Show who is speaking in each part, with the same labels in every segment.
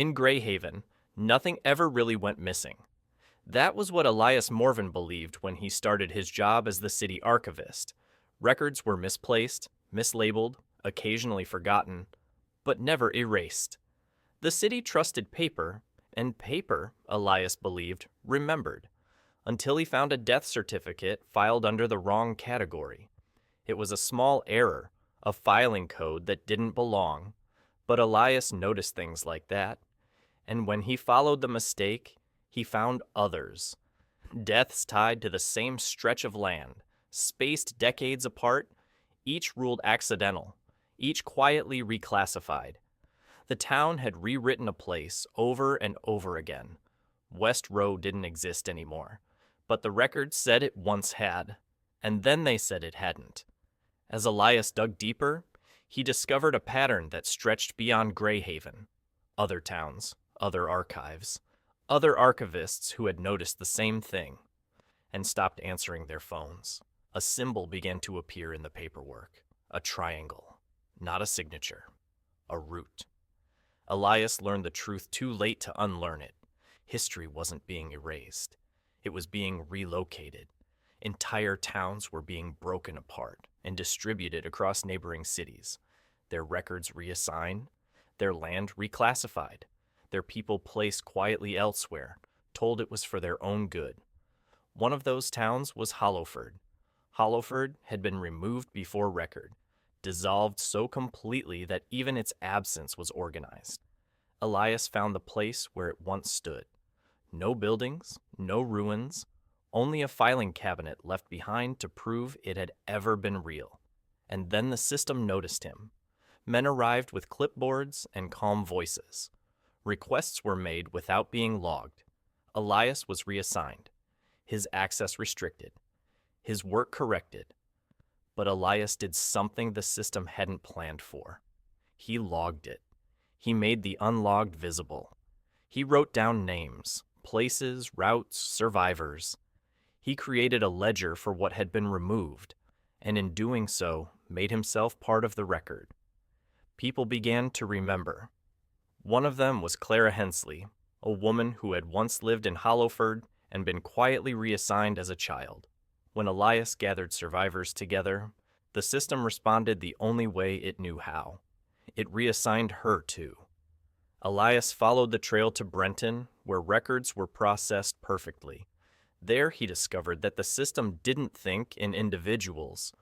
Speaker 1: In Greyhaven, nothing ever really went missing. That was what Elias Morven believed when he started his job as the city archivist. Records were misplaced, mislabeled, occasionally forgotten, but never erased. The city trusted paper, and paper, Elias believed, remembered, until he found a death certificate filed under the wrong category. It was a small error, a filing code that didn't belong, but Elias noticed things like that, and when he followed the mistake, he found others. Deaths tied to the same stretch of land, spaced decades apart, each ruled accidental, each quietly reclassified. The town had rewritten a place over and over again. West Row didn't exist anymore, but the records said it once had, and then they said it hadn't. As Elias dug deeper, he discovered a pattern that stretched beyond Greyhaven. Other towns, other archives, other archivists who had noticed the same thing and stopped answering their phones. A symbol began to appear in the paperwork, a triangle, not a signature, a root. Elias learned the truth too late to unlearn it. History wasn't being erased. It was being relocated. Entire towns were being broken apart and distributed across neighboring cities, their records reassigned, their land reclassified, their people placed quietly elsewhere, told it was for their own good. One of those towns was Hollowford. Hollowford had been removed before record, dissolved so completely that even its absence was organized. Elias found the place where it once stood. No buildings, no ruins, only a filing cabinet left behind to prove it had ever been real. And then the system noticed him. Men arrived with clipboards and calm voices. Requests were made without being logged. Elias was reassigned, his access restricted, his work corrected. But Elias did something the system hadn't planned for. He logged it. He made the unlogged visible. He wrote down names, places, routes, survivors. He created a ledger for what had been removed, and in doing so, made himself part of the record. People began to remember. One of them was Clara Hensley, a woman who had once lived in Hollowford and been quietly reassigned as a child. When Elias gathered survivors together, the system responded the only way it knew how. It reassigned her too. Elias followed the trail to Brenton, where records were processed perfectly. There he discovered that the system didn't think in individuals.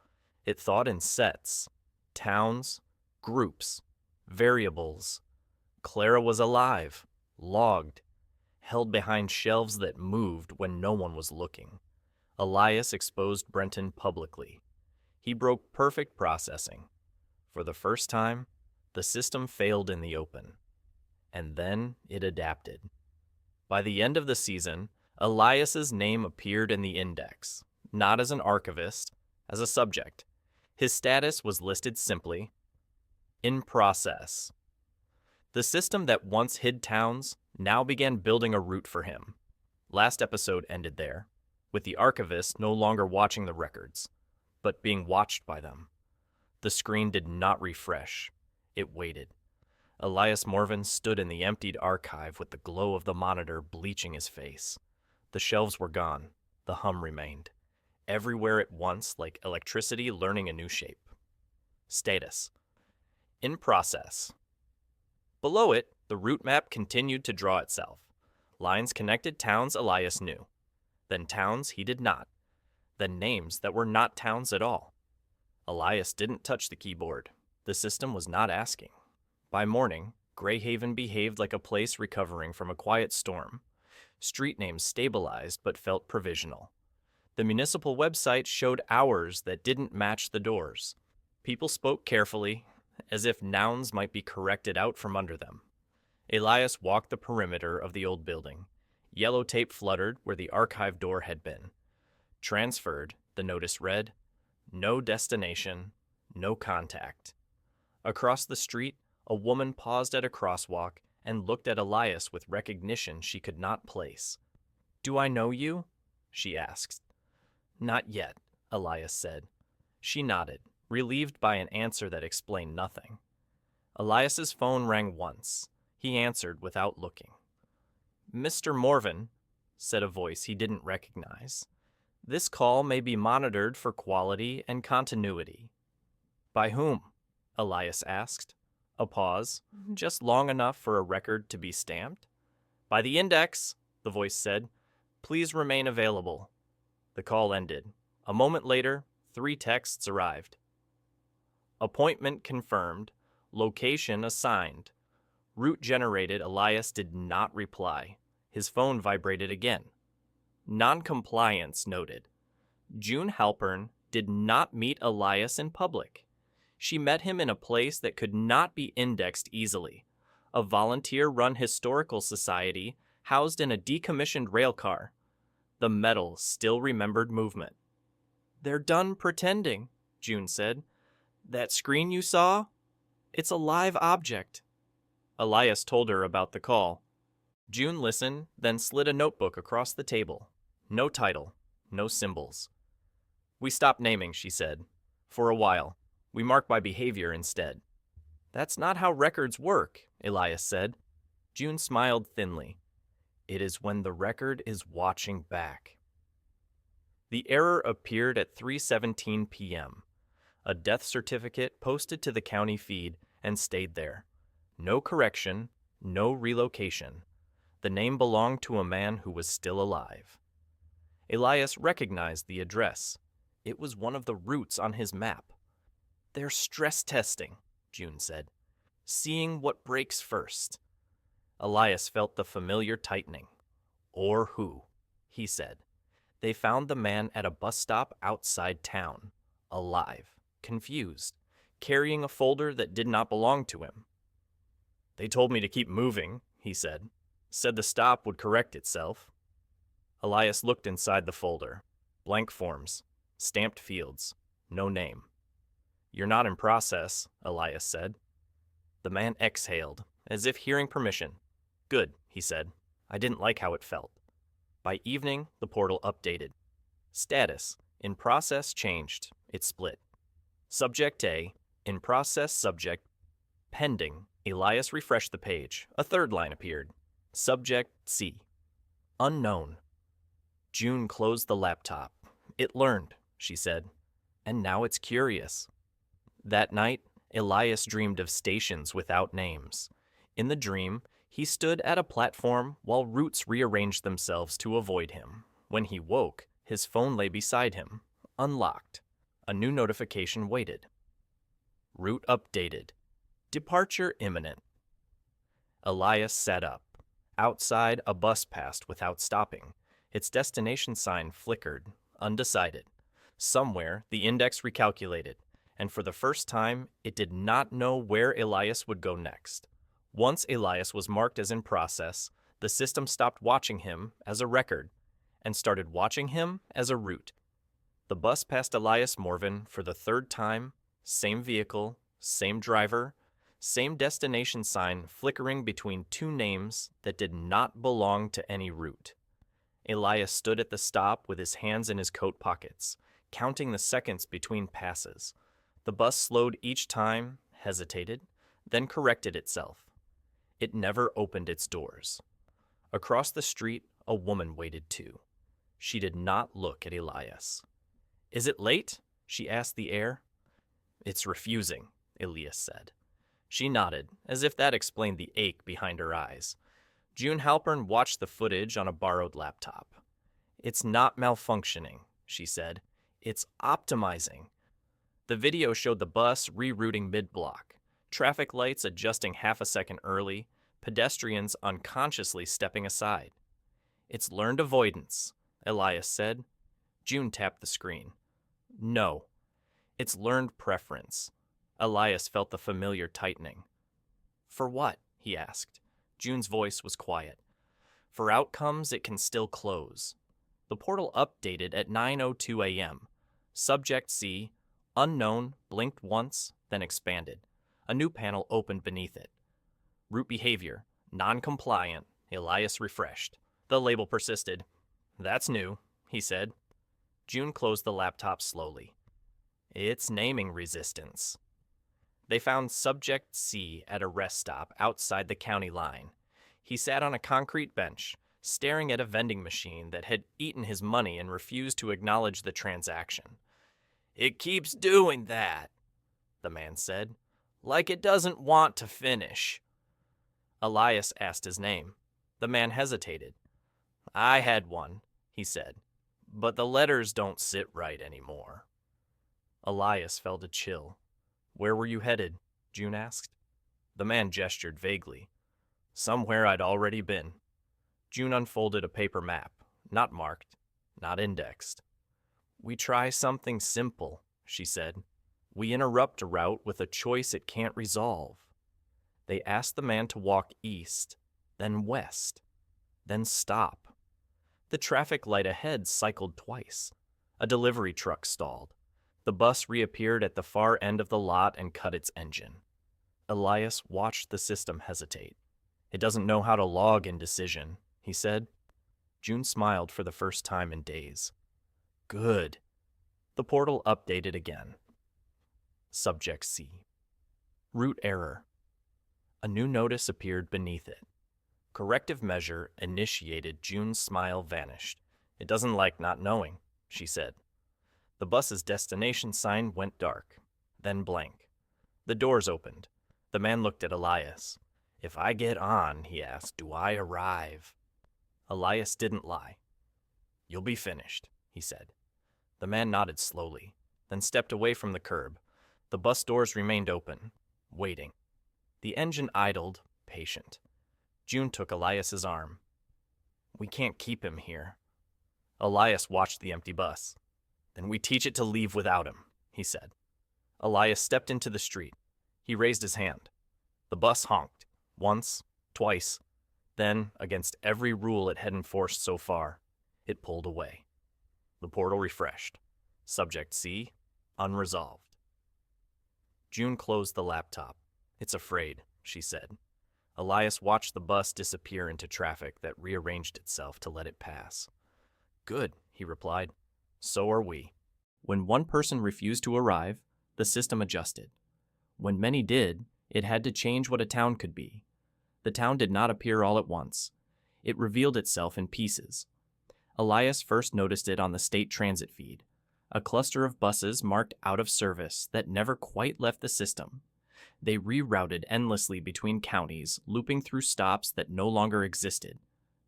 Speaker 1: It thought in sets, towns, groups, variables. Clara was alive, logged, held behind shelves that moved when no one was looking. Elias exposed Brenton publicly. He broke perfect processing. For the first time, the system failed in the open. And then it adapted. By the end of the season, Elias's name appeared in the index, not as an archivist, as a subject. His status was listed simply, in process. The system that once hid towns now began building a route for him. Last episode ended there, with the archivist no longer watching the records, but being watched by them. The screen did not refresh. It waited. Elias Morven stood in the emptied archive with the glow of the monitor bleaching his face. The shelves were gone. The hum remained. Everywhere at once, like electricity learning a new shape. Status: in process. Below it, the route map continued to draw itself. Lines connected towns Elias knew. Then towns he did not. Then names that were not towns at all. Elias didn't touch the keyboard. The system was not asking. By morning, Greyhaven behaved like a place recovering from a quiet storm. Street names stabilized but felt provisional. The municipal website showed hours that didn't match the doors. People spoke carefully, as if nouns might be corrected out from under them. Elias walked the perimeter of the old building. Yellow tape fluttered where the archive door had been. Transferred, the notice read, no destination, no contact. Across the street, a woman paused at a crosswalk and looked at Elias with recognition she could not place. "Do I know you?" she asked. "Not yet," Elias said. She nodded, relieved by an answer that explained nothing. Elias's phone rang once. He answered without looking. "Mr. Morven," said a voice he didn't recognize, "this call may be monitored for quality and continuity." "By whom?" Elias asked. A pause, just long enough for a record to be stamped. "By the index," the voice said. "Please remain available." The call ended. A moment later, 3 texts arrived. Appointment confirmed. Location assigned. Route generated. Elias did not reply. His phone vibrated again. Noncompliance noted. June Halpern did not meet Elias in public. She met him in a place that could not be indexed easily. A volunteer-run historical society housed in a decommissioned railcar. The metal still remembered movement. "They're done pretending," June said. "That screen you saw? It's a live object." Elias told her about the call. June listened, then slid a notebook across the table. No title, no symbols. "We stopped naming," she said. "For a while. We mark by behavior instead." "That's not how records work," Elias said. June smiled thinly. "It is when the record is watching back." The error appeared at 3:17 p.m. A death certificate posted to the county feed and stayed there. No correction, no relocation. The name belonged to a man who was still alive. Elias recognized the address. It was one of the routes on his map. "They're stress testing," June said. "Seeing what breaks first." Elias felt the familiar tightening. "Or who?" he said. They found the man at a bus stop outside town, alive, confused, carrying a folder that did not belong to him. "They told me to keep moving," he said. "Said the stop would correct itself." Elias looked inside the folder. Blank forms, stamped fields, no name. "You're not in process," Elias said. The man exhaled, as if hearing permission. "Good," he said. "I didn't like how it felt." By evening, the portal updated. Status, in process changed. It split. Subject A, in process subject, pending. Elias refreshed the page. A third line appeared. Subject C, unknown. June closed the laptop. "It learned," she said. "And now it's curious." That night, Elias dreamed of stations without names. In the dream, he stood at a platform while routes rearranged themselves to avoid him. When he woke, his phone lay beside him, unlocked. A new notification waited. Route updated. Departure imminent. Elias sat up. Outside, a bus passed without stopping. Its destination sign flickered, undecided. Somewhere, the index recalculated, and for the first time, it did not know where Elias would go next. Once Elias was marked as in process, the system stopped watching him as a record and started watching him as a route. The bus passed Elias Morven for the 3rd time, same vehicle, same driver, same destination sign flickering between 2 names that did not belong to any route. Elias stood at the stop with his hands in his coat pockets, counting the seconds between passes. The bus slowed each time, hesitated, then corrected itself. It never opened its doors. Across the street, a woman waited too. She did not look at Elias. "Is it late?" she asked the air. "It's refusing," Elias said. She nodded, as if that explained the ache behind her eyes. June Halpern watched the footage on a borrowed laptop. "It's not malfunctioning," she said. "It's optimizing." The video showed the bus rerouting mid-block, traffic lights adjusting half a second early, pedestrians unconsciously stepping aside. "It's learned avoidance," Elias said. June tapped the screen. "No. It's learned preference." Elias felt the familiar tightening. "For what?" he asked. June's voice was quiet. "For outcomes it can still close." The portal updated at 9:02 a.m. Subject C, unknown, blinked once, then expanded. A new panel opened beneath it. Route behavior, non-compliant, Elias refreshed. The label persisted. "That's new," he said. June closed the laptop slowly. "It's naming resistance." They found Subject C at a rest stop outside the county line. He sat on a concrete bench, staring at a vending machine that had eaten his money and refused to acknowledge the transaction. "It keeps doing that," the man said, "like it doesn't want to finish." Elias asked his name. The man hesitated. "I had one," he said, "but the letters don't sit right anymore." Elias felt a chill. "Where were you headed?" June asked. The man gestured vaguely. "Somewhere I'd already been." June unfolded a paper map, not marked, not indexed. "We try something simple," she said. "We interrupt a route with a choice it can't resolve." They asked the man to walk east, then west, then stop. The traffic light ahead cycled twice. A delivery truck stalled. The bus reappeared at the far end of the lot and cut its engine. Elias watched the system hesitate. "It doesn't know how to log indecision," he said. June smiled for the first time in days. "Good." The portal updated again. Subject C. Route error. A new notice appeared beneath it. Corrective measure initiated. June's smile vanished. "It doesn't like not knowing," she said. The bus's destination sign went dark, then blank. The doors opened. The man looked at Elias. "If I get on," he asked, "do I arrive?" Elias didn't lie. "You'll be finished," he said. The man nodded slowly, then stepped away from the curb. The bus doors remained open, waiting. The engine idled, patient. June took Elias's arm. "We can't keep him here." Elias watched the empty bus. "Then we teach it to leave without him," he said. Elias stepped into the street. He raised his hand. The bus honked, once, twice. Then, against every rule it had enforced so far, it pulled away. The portal refreshed. Subject C, unresolved. June closed the laptop. "It's afraid," she said. Elias watched the bus disappear into traffic that rearranged itself to let it pass. "Good," he replied. "So are we." When one person refused to arrive, the system adjusted. When many did, it had to change what a town could be. The town did not appear all at once. It revealed itself in pieces. Elias first noticed it on the state transit feed, a cluster of buses marked out of service that never quite left the system. They rerouted endlessly between counties, looping through stops that no longer existed.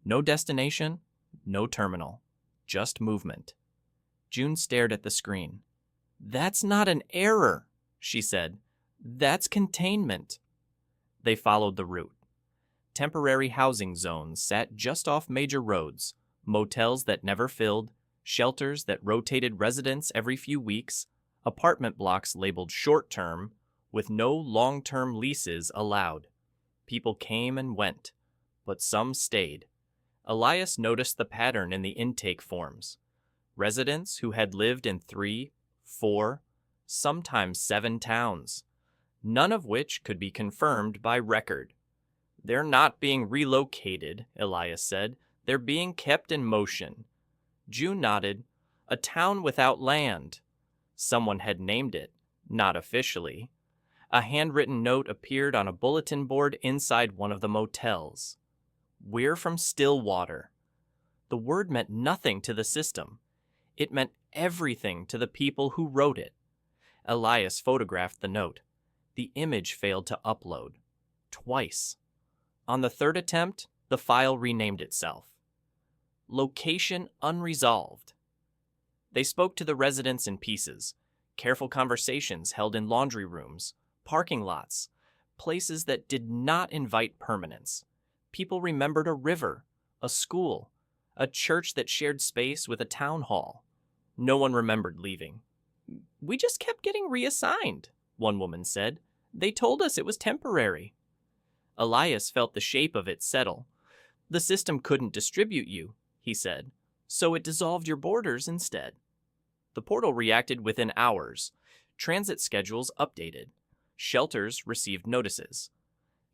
Speaker 1: No destination, no terminal, just movement. June stared at the screen. "That's not an error," she said. "That's containment." They followed the route. Temporary housing zones sat just off major roads, motels that never filled, shelters that rotated residents every few weeks, apartment blocks labeled short-term, with no long-term leases allowed. People came and went, but some stayed. Elias noticed the pattern in the intake forms. Residents who had lived in 3, 4, sometimes 7 towns, none of which could be confirmed by record. "They're not being relocated," Elias said. "They're being kept in motion." June nodded. "A town without land." Someone had named it, not officially. A handwritten note appeared on a bulletin board inside one of the motels. "We're from Stillwater." The word meant nothing to the system. It meant everything to the people who wrote it. Elias photographed the note. The image failed to upload. Twice. On the third attempt, the file renamed itself. Location unresolved. They spoke to the residents in pieces. Careful conversations held in laundry rooms, parking lots, places that did not invite permanence. People remembered a river, a school, a church that shared space with a town hall. No one remembered leaving. "We just kept getting reassigned," one woman said. "They told us it was temporary." Elias felt the shape of it settle. "The system couldn't distribute you," he said, "so it dissolved your borders instead." The portal reacted within hours. Transit schedules updated. Shelters received notices.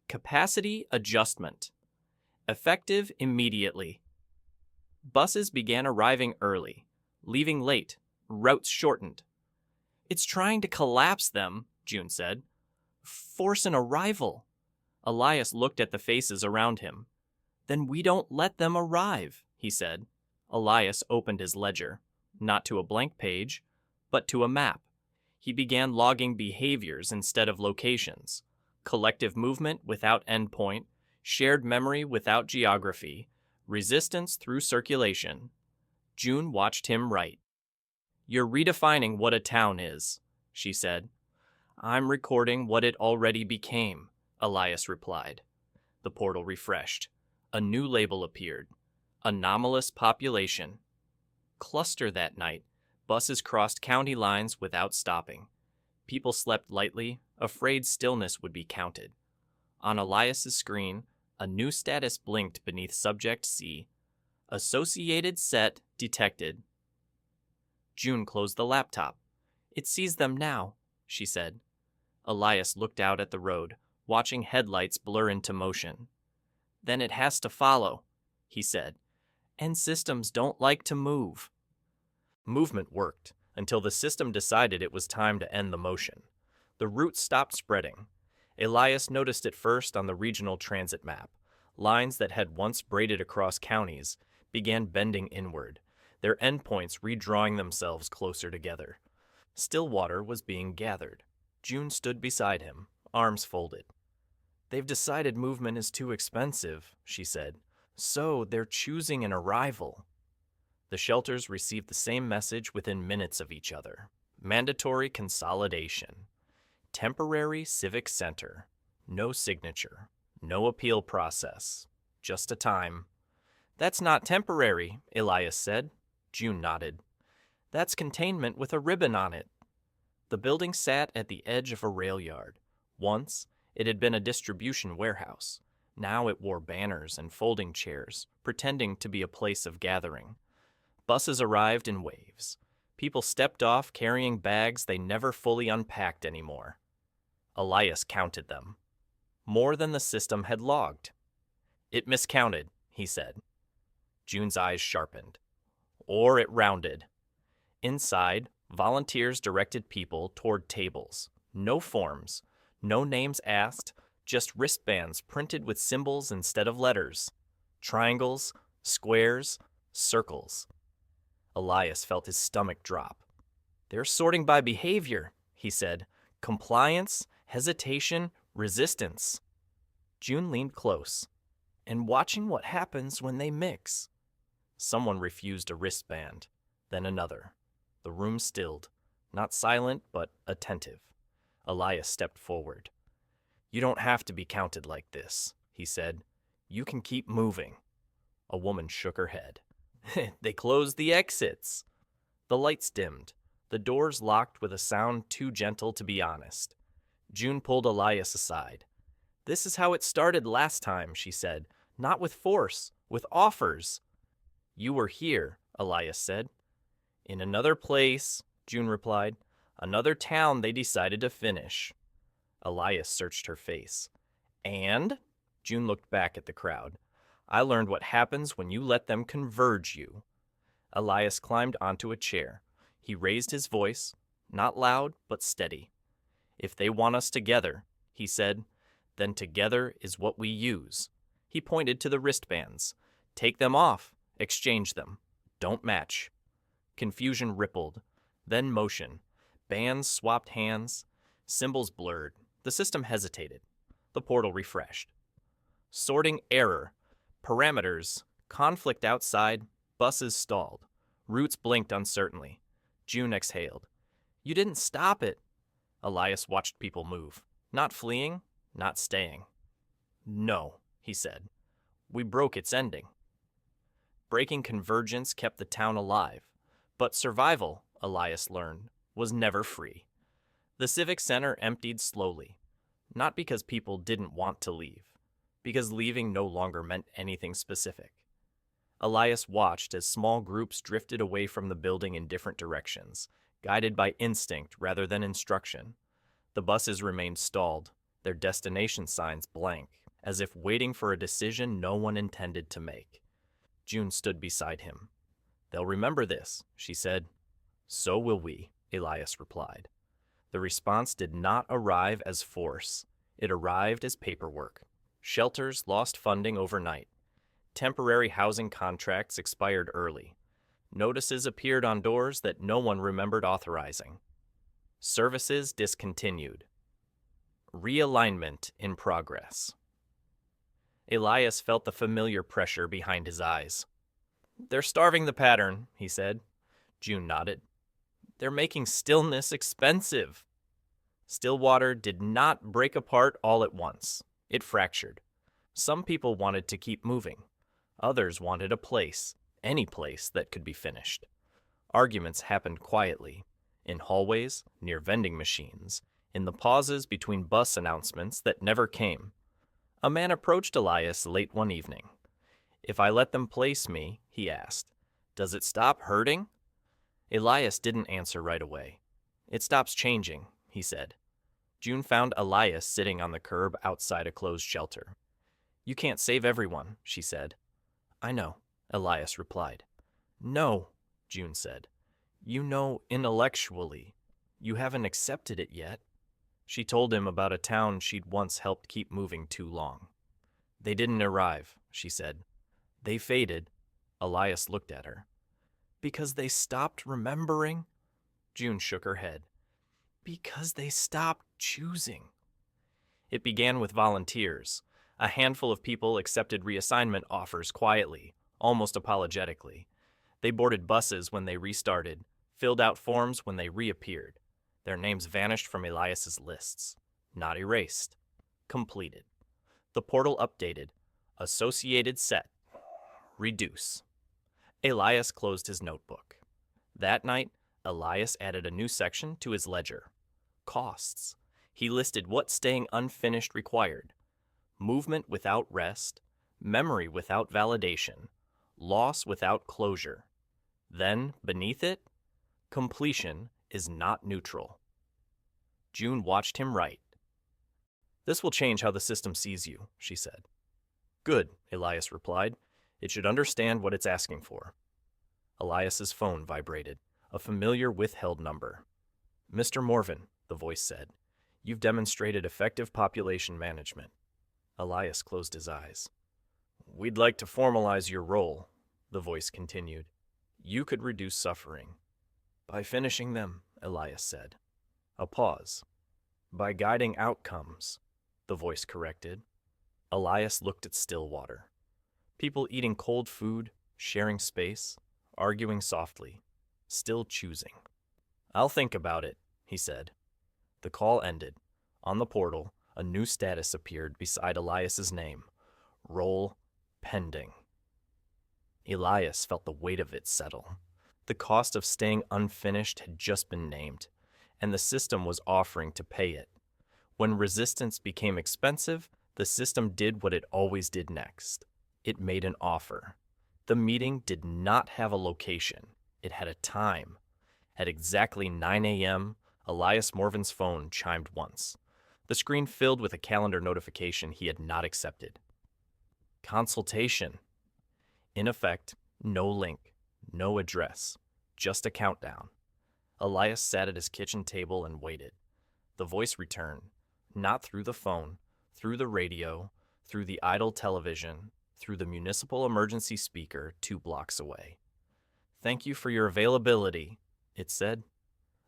Speaker 1: Capacity adjustment. Effective immediately. Buses began arriving early, leaving late, routes shortened. "It's trying to collapse them," June said. Force an arrival. Elias looked at the faces around him. Then we don't let them arrive, he said. Elias opened his ledger, not to a blank page, but to a map. He began logging behaviors instead of locations, collective movement without endpoint, shared memory without geography, resistance through circulation. June watched him write. You're redefining what a town is, she said. I'm recording what it already became, Elias replied. The portal refreshed. A new label appeared. Anomalous population. Cluster that night. Buses crossed county lines without stopping. People slept lightly, afraid stillness would be counted. On Elias's screen, a new status blinked beneath Subject C. Associated set detected. June closed the laptop. It sees them now, she said. Elias looked out at the road, watching headlights blur into motion. Then it has to follow, he said. And systems don't like to move. Movement worked, until the system decided it was time to end the motion. The route stopped spreading. Elias noticed it first on the regional transit map. Lines that had once braided across counties began bending inward, their endpoints redrawing themselves closer together. Stillwater was being gathered. June stood beside him, arms folded. They've decided movement is too expensive, she said, so they're choosing an arrival. The shelters received the same message within minutes of each other. Mandatory consolidation. Temporary civic center. No signature. No appeal process. Just a time. That's not temporary, Elias said. June nodded. That's containment with a ribbon on it. The building sat at the edge of a rail yard. Once, it had been a distribution warehouse. Now it wore banners and folding chairs, pretending to be a place of gathering. Buses arrived in waves. People stepped off carrying bags they never fully unpacked anymore. Elias counted them. More than the system had logged. It miscounted, he said. June's eyes sharpened. Or it rounded. Inside, volunteers directed people toward tables. No forms, no names asked, just wristbands printed with symbols instead of letters. Triangles, squares, circles. Elias felt his stomach drop. They're sorting by behavior, he said. Compliance, hesitation, resistance. June leaned close. And watching what happens when they mix. Someone refused a wristband, then another. The room stilled, not silent, but attentive. Elias stepped forward. You don't have to be counted like this, he said. You can keep moving. A woman shook her head. They closed the exits. The lights dimmed. The doors locked with a sound too gentle to be honest. June pulled Elias aside. This is how it started last time, she said. Not with force, with offers. You were here, Elias said. In another place, June replied. Another town they decided to finish. Elias searched her face. And? June looked back at the crowd. I learned what happens when you let them converge you. Elias climbed onto a chair. He raised his voice, not loud, but steady. If they want us together, he said, then together is what we use. He pointed to the wristbands. Take them off. Exchange them. Don't match. Confusion rippled, then motion. Bands swapped hands. Symbols blurred. The system hesitated. The portal refreshed. Sorting error. Parameters. Conflict outside. Buses stalled. Routes blinked uncertainly. June exhaled. You didn't stop it. Elias watched people move. Not fleeing, not staying. No, he said. We broke its ending. Breaking convergence kept the town alive. But survival, Elias learned, was never free. The civic center emptied slowly. Not because people didn't want to leave. Because leaving no longer meant anything specific. Elias watched as small groups drifted away from the building in different directions, guided by instinct rather than instruction. The buses remained stalled, their destination signs blank, as if waiting for a decision no one intended to make. June stood beside him. They'll remember this, she said. So will we, Elias replied. The response did not arrive as force. It arrived as paperwork. Shelters lost funding overnight. Temporary housing contracts expired early. Notices appeared on doors that no one remembered authorizing. Services discontinued. Realignment in progress. Elias felt the familiar pressure behind his eyes. "They're starving the pattern," he said. June nodded. "They're making stillness expensive." Stillwater did not break apart all at once. It fractured. Some people wanted to keep moving. Others wanted a place, any place that could be finished. Arguments happened quietly, in hallways, near vending machines, in the pauses between bus announcements that never came. A man approached Elias late one evening. "If I let them place me," he asked, "does it stop hurting?" Elias didn't answer right away. "It stops changing," he said. June found Elias sitting on the curb outside a closed shelter. "You can't save everyone," she said. "I know," Elias replied. "No," June said. "You know intellectually. You haven't accepted it yet." She told him about a town she'd once helped keep moving too long. "They didn't arrive," she said. "They faded." Elias looked at her. "Because they stopped remembering?" June shook her head. "Because they stopped choosing." It began with volunteers. A handful of people accepted reassignment offers quietly, almost apologetically. They boarded buses when they restarted, filled out forms when they reappeared. Their names vanished from Elias's lists. Not erased. Completed. The portal updated. Associated set. Reduce. Elias closed his notebook. That night, Elias added a new section to his ledger. Costs. He listed what staying unfinished required. Movement without rest. Memory without validation. Loss without closure. Then, beneath it, completion is not neutral. June watched him write. "This will change how the system sees you," she said. "Good," Elias replied. "It should understand what it's asking for." Elias's phone vibrated, a familiar withheld number. "Mr. Morven," the voice said, "you've demonstrated effective population management." Elias closed his eyes. "We'd like to formalize your role," the voice continued. "You could reduce suffering." "By finishing them," Elias said. A pause. "By guiding outcomes," the voice corrected. Elias looked at Stillwater. People eating cold food, sharing space, arguing softly, still choosing. "I'll think about it," he said. The call ended. On the portal, a new status appeared beside Elias's name. Role pending. Elias felt the weight of it settle. The cost of staying unfinished had just been named, and the system was offering to pay it. When resistance became expensive, the system did what it always did next. It made an offer. The meeting did not have a location. It had a time. At exactly 9 a.m., Elias Morven's phone chimed once. The screen filled with a calendar notification he had not accepted. Consultation. In effect, no link, no address, just a countdown. Elias sat at his kitchen table and waited. The voice returned, not through the phone, through the radio, through the idle television, through the municipal emergency speaker 2 blocks away. "Thank you for your availability," it said.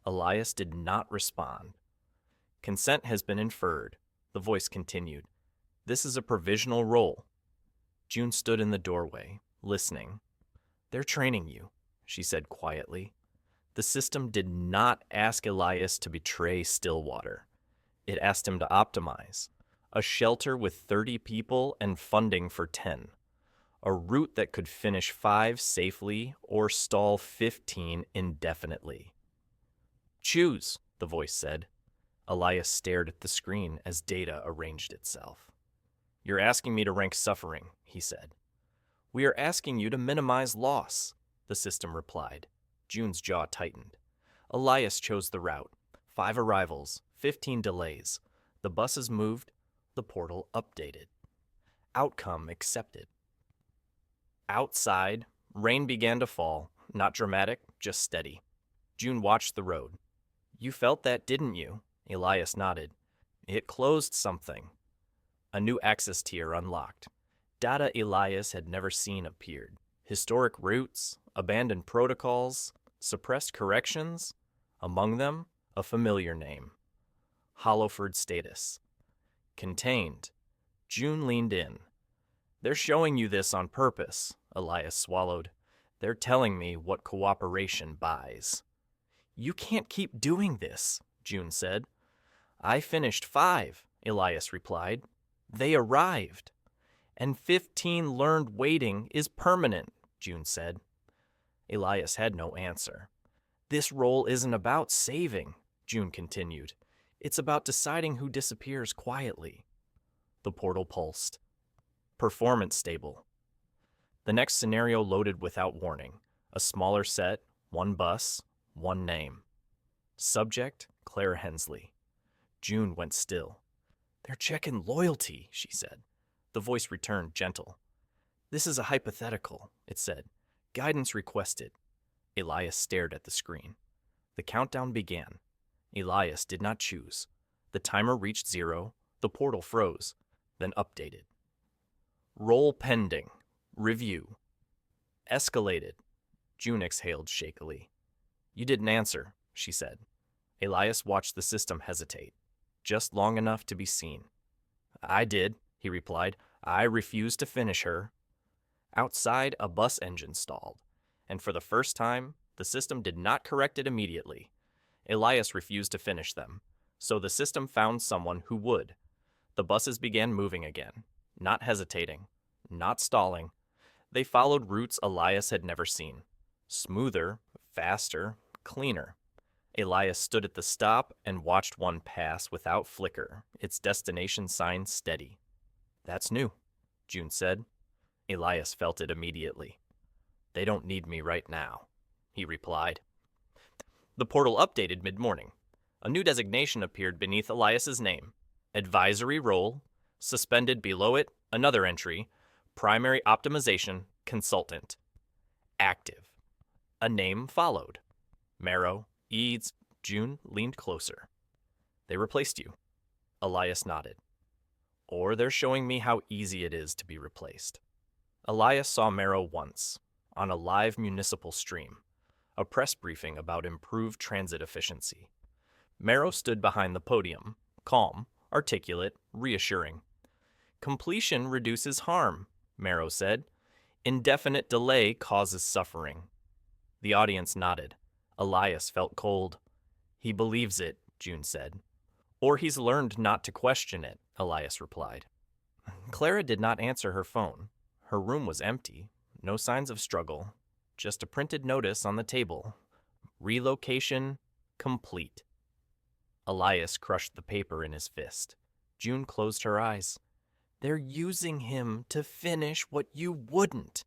Speaker 1: Elias did not respond. "Consent has been inferred," the voice continued. "This is a provisional role." June stood in the doorway, listening. "They're training you," she said quietly. The system did not ask Elias to betray Stillwater. It asked him to optimize. A shelter with 30 people and funding for 10. A route that could finish 5 safely or stall 15 indefinitely. "Choose," the voice said. Elias stared at the screen as data arranged itself. "You're asking me to rank suffering," he said. "We are asking you to minimize loss," the system replied. June's jaw tightened. Elias chose the route. 5 arrivals, 15 delays. The buses moved, the portal updated. Outcome accepted. Outside, rain began to fall, not dramatic, just steady. June watched the road. You felt that, didn't you? Elias nodded. It closed something. A new access tier unlocked. Data Elias had never seen appeared. Historic routes, abandoned protocols, suppressed corrections. Among them, a familiar name. Hollowford status. Contained. June leaned in. They're showing you this on purpose, Elias swallowed. They're telling me what cooperation buys. You can't keep doing this, June said. I finished 5, Elias replied. They arrived. And 15 learned waiting is permanent, June said. Elias had no answer. This role isn't about saving, June continued. It's about deciding who disappears quietly. The portal pulsed. Performance stable. The next scenario loaded without warning. A smaller set, 1 bus, 1 name. Subject, Claire Hensley. June went still. They're checking loyalty, she said. The voice returned, gentle. This is a hypothetical, it said. Guidance requested. Elias stared at the screen. The countdown began. Elias did not choose. The timer reached 0. The portal froze, then updated. Roll pending. Review. Escalated. June exhaled shakily. You didn't answer, she said. Elias watched the system hesitate, just long enough to be seen. I did, he replied. I refused to finish her. Outside, a bus engine stalled, and for the first time, the system did not correct it immediately. Elias refused to finish them, so the system found someone who would. The buses began moving again, not hesitating, not stalling. They followed routes Elias had never seen. Smoother, faster, cleaner. Elias stood at the stop and watched one pass without flicker, its destination sign steady. That's new, June said. Elias felt it immediately. They don't need me right now, he replied. The portal updated mid-morning. A new designation appeared beneath Elias's name. Advisory role. Suspended below it, another entry. Primary optimization consultant. Active. A name followed. Marrow, Eads. June leaned closer. They replaced you. Elias nodded. Or they're showing me how easy it is to be replaced. Elias saw Marrow once, on a live municipal stream, a press briefing about improved transit efficiency. Marrow stood behind the podium, calm, articulate, reassuring. Completion reduces harm, Marrow said. Indefinite delay causes suffering. The audience nodded. Elias felt cold. He believes it, June said. Or he's learned not to question it, Elias replied. Clara did not answer her phone. Her room was empty, no signs of struggle, just a printed notice on the table. Relocation complete. Elias crushed the paper in his fist. June closed her eyes. They're using him to finish what you wouldn't.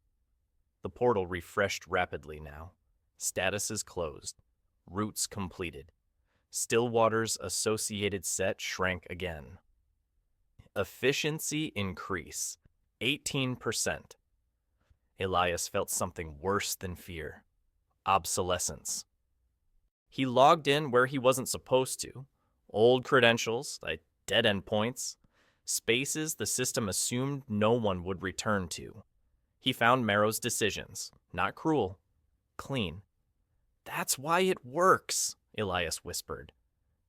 Speaker 1: The portal refreshed rapidly now. Statuses closed. Routes completed. Stillwater's associated set shrank again. Efficiency increase. 18%. Elias felt something worse than fear. Obsolescence. He logged in where he wasn't supposed to. Old credentials, like dead-end points. Spaces the system assumed no one would return to. He found Marrow's decisions. Not cruel. Clean. That's why it works, Elias whispered.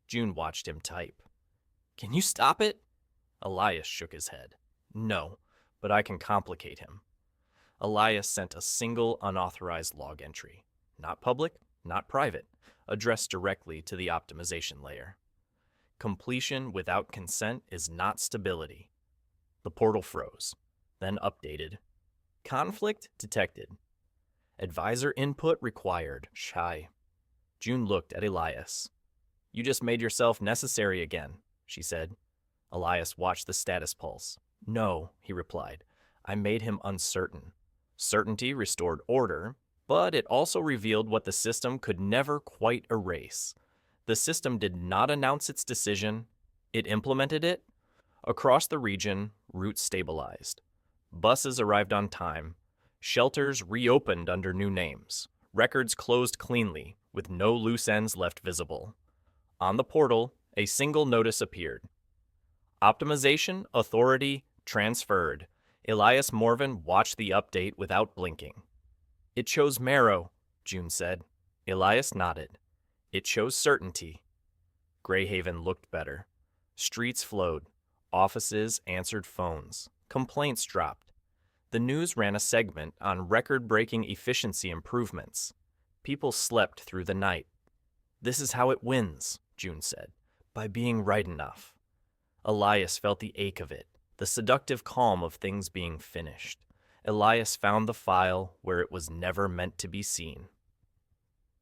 Speaker 1: June watched him type. Can you stop it? Elias shook his head. No, but I can complicate him. Elias sent a single unauthorized log entry. Not public, not private, addressed directly to the optimization layer. Completion without consent is not stability. The portal froze, then updated. Conflict detected. Advisor input required. Shy. June looked at Elias. You just made yourself necessary again, she said. Elias watched the status pulse. No, he replied. I made him uncertain. Certainty restored order, but it also revealed what the system could never quite erase. The system did not announce its decision. It implemented it. Across the region, routes stabilized. Buses arrived on time. Shelters reopened under new names. Records closed cleanly, with no loose ends left visible. On the portal, a single notice appeared. Optimization authority transferred. Elias Morven watched the update without blinking. It shows Marrow, June said. Elias nodded. It shows certainty. Greyhaven looked better. Streets flowed. Offices answered phones. Complaints dropped. The news ran a segment on record-breaking efficiency improvements. People slept through the night. This is how it wins, June said, by being right enough. Elias felt the ache of it, the seductive calm of things being finished. Elias found the file where it was never meant to be seen.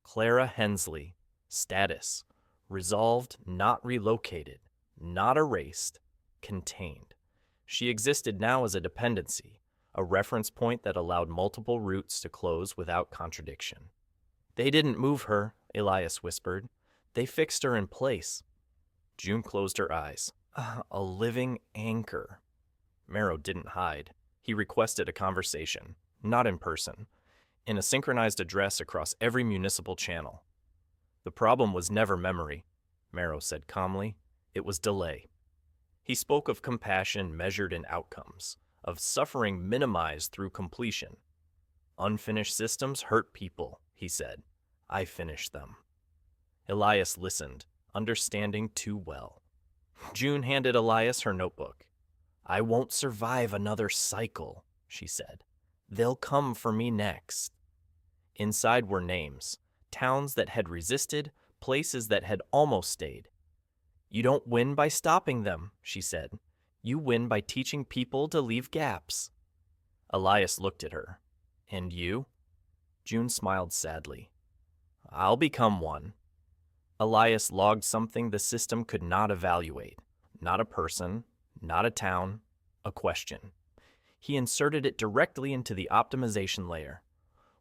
Speaker 1: Clara Hensley, status, resolved, not relocated, not erased, contained. She existed now as a dependency, a reference point that allowed multiple routes to close without contradiction. They didn't move her, Elias whispered. They fixed her in place. June closed her eyes. A living anchor. Marrow didn't hide. He requested a conversation, not in person, in a synchronized address across every municipal channel. The problem was never memory, Marrow said calmly. It was delay. He spoke of compassion measured in outcomes, of suffering minimized through completion. Unfinished systems hurt people, he said. I finished them. Elias listened, understanding too well. June handed Elias her notebook. I won't survive another cycle, she said. They'll come for me next. Inside were names, towns that had resisted, places that had almost stayed. You don't win by stopping them, she said. You win by teaching people to leave gaps. Elias looked at her. And you? June smiled sadly. I'll become one. Elias logged something the system could not evaluate. Not a person, not a town, a question. He inserted it directly into the optimization layer.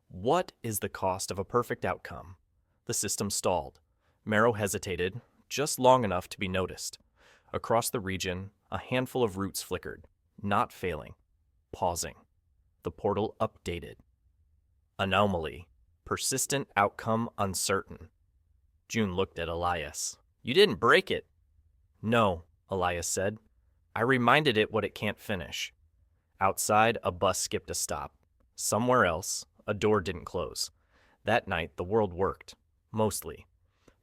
Speaker 1: What is the cost of a perfect outcome? The system stalled. Marrow hesitated, just long enough to be noticed. Across the region, a handful of routes flickered, not failing, pausing. The portal updated. Anomaly. Persistent outcome uncertain. June looked at Elias. You didn't break it. No, Elias said. I reminded it what it can't finish. Outside, a bus skipped a stop. Somewhere else, a door didn't close. That night, the world worked. Mostly.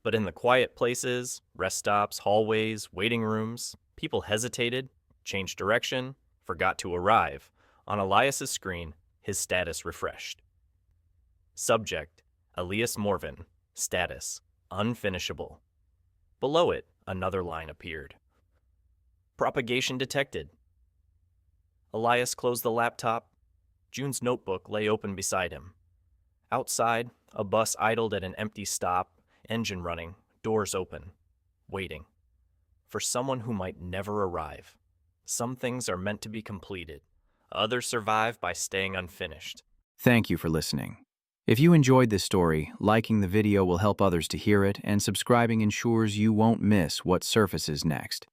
Speaker 1: But in the quiet places, rest stops, hallways, waiting rooms, people hesitated, changed direction, forgot to arrive. On Elias's screen, his status refreshed. Subject, Elias Morven. Status, unfinishable. Below it, another line appeared. Propagation detected. Elias closed the laptop. June's notebook lay open beside him. Outside, a bus idled at an empty stop, engine running, doors open, waiting. For someone who might never arrive. Some things are meant to be completed. Others survive by staying unfinished.
Speaker 2: Thank you for listening. If you enjoyed this story, liking the video will help others to hear it, and subscribing ensures you won't miss what surfaces next.